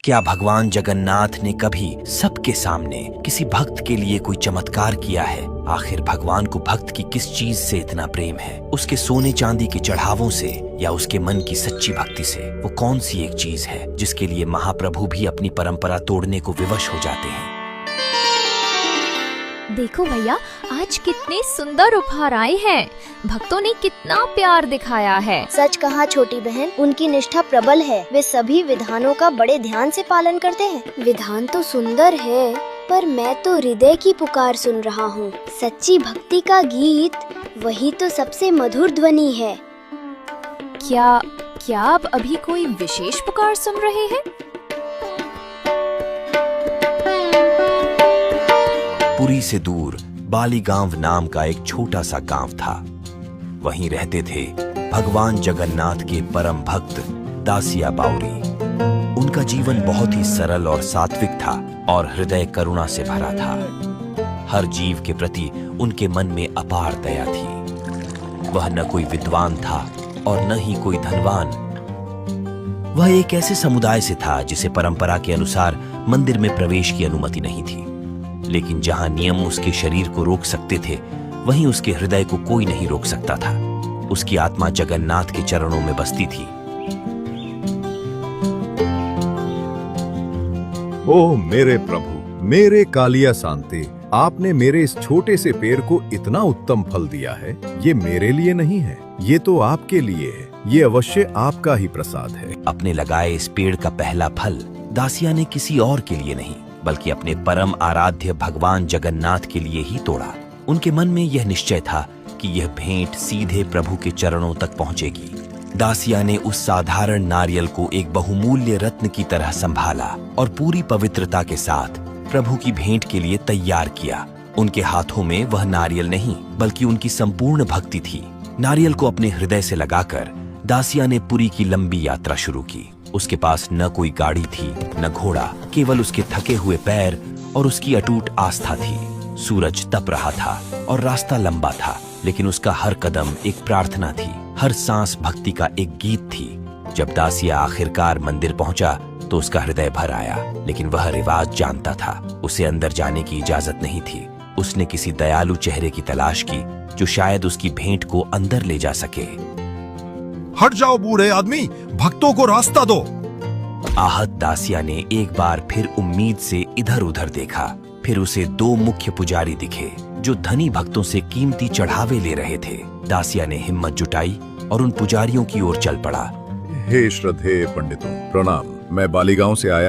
क्या भगवान जगन्नाथ ने कभी सबके सामने किसी भक्त के लिए कोई चमत्कार किया है? आखिर भगवान को भक्त की किस चीज से इतना प्रेम है? उसके सोने चांदी के चढ़ावों से या उसके मन की सच्ची भक्ति से? वो कौन सी एक चीज है जिसके लिए महाप्रभु भी अपनी परंपरा तोड़ने को विवश हो जाते हैं? देखो भैया, आज कितने सुंदर उपहार आए हैं। भक्तों ने कितना प्यार दिखाया है। सच कहा छोटी बहन, उनकी निष्ठा प्रबल है। वे सभी विधानों का बड़े ध्यान से पालन करते हैं। विधान तो सुंदर है, पर मैं तो हृदय की पुकार सुन रहा हूँ। सच्ची भक्ति का गीत वही तो सबसे मधुर ध्वनि है। क्या आप अभी कोई विशेष पुकार सुन रहे हैं? पुरी से दूर बालीगांव नाम का एक छोटा सा गांव था। वहीं रहते थे भगवान जगन्नाथ के परम भक्त दासिया बाउरी। उनका जीवन बहुत ही सरल और सात्विक था और हृदय करुणा से भरा था। हर जीव के प्रति उनके मन में अपार दया थी। वह न कोई विद्वान था और न ही कोई धनवान। वह एक ऐसे समुदाय से था जिसे परंपरा के अनुसार मंदिर में प्रवेश की अनुमति नहीं थी। लेकिन जहां नियम उसके शरीर को रोक सकते थे, वहीं उसके हृदय को कोई नहीं रोक सकता था। उसकी आत्मा जगन्नाथ के चरणों में बसती थी। ओह मेरे प्रभु, मेरे कालिया शांति, आपने मेरे इस छोटे से पेड़ को इतना उत्तम फल दिया है। ये मेरे लिए नहीं है, ये तो आपके लिए है। ये अवश्य आपका ही प्रसाद है। अपने लगाए इस पेड़ का पहला फल दासिया ने किसी और के लिए नहीं, बल्कि अपने परम आराध्य भगवान जगन्नाथ के लिए ही तोड़ा। उनके मन में यह निश्चय था कि यह भेंट सीधे प्रभु के चरणों तक पहुंचेगी। दासिया ने उस साधारण नारियल को एक बहुमूल्य रत्न की तरह संभाला और पूरी पवित्रता के साथ प्रभु की भेंट के लिए तैयार किया। उनके हाथों में वह नारियल नहीं, बल्कि उनकी संपूर्ण भक्ति थी। नारियल को अपने हृदय से लगाकर दासिया ने पुरी की लंबी यात्रा शुरू की। उसके पास न कोई गाड़ी थी न घोड़ा, केवल उसके थके हुए पैर और उसकी अटूट आस्था थी। सूरज तप रहा था और रास्ता लंबा था, लेकिन उसका हर कदम एक प्रार्थना थी, हर सांस भक्ति का एक गीत थी। जब दासिया आखिरकार मंदिर पहुंचा तो उसका हृदय भर आया, लेकिन वह रिवाज जानता था। उसे अंदर जाने की इजाजत नहीं थी। उसने किसी दयालु चेहरे की तलाश की जो शायद उसकी भेंट को अंदर ले जा सके। हट जाओ बूढ़े आदमी, भक्तों को रास्ता दो। आहत दासिया ने एक बार फिर उम्मीद से इधर उधर देखा। फिर उसे दो मुख्य पुजारी दिखे जो धनी भक्तों से कीमती चढ़ावे ले रहे थे। दासिया ने हिम्मत जुटाई और उन पुजारियों की ओर चल पड़ा। हे श्रद्धेय पंडितों, प्रणाम। मैं बालीगांव से आया